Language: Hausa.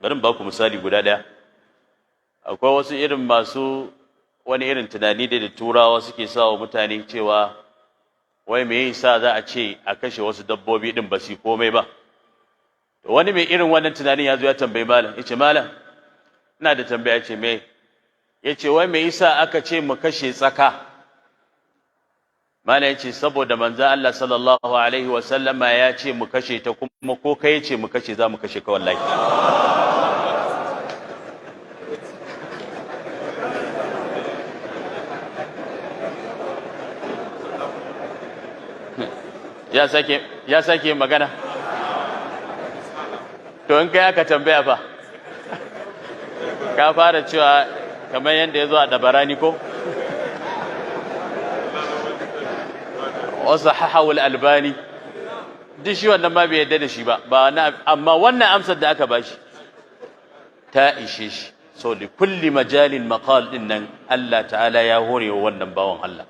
bari ba ku misali guda ɗaya. Akwai wasu irin masu wani irin tunani da turawa suke sa wa mutane cewa wai me yasa za a ce a kashe wasu dabbobi din ba su komai ba. Wani mai irin wannan tunanin ya zo ya tambayi malam, yace malam ina da tambaya, ce me? Yace wai me yasa aka ce mu kashe tsaka? Malam yace saboda manzo Allah sallallahu alaihi wa sallama ya ce mu kashe ta, kuma ko kai yace mu kashe za mu kashe ka wallahi. ya sake magana. To in kai aka tambaya fa, ka fara cewa kamar yadda ya zo a Dabarani ko wasu hahawul Albani, duk shi wannan ma bai yadda da shi ba, amma wannan amsar da aka bashi ta ishe shi. So li kulli majalin maqal din nan Allah ta'ala ya hore wa wannan bawan Allah.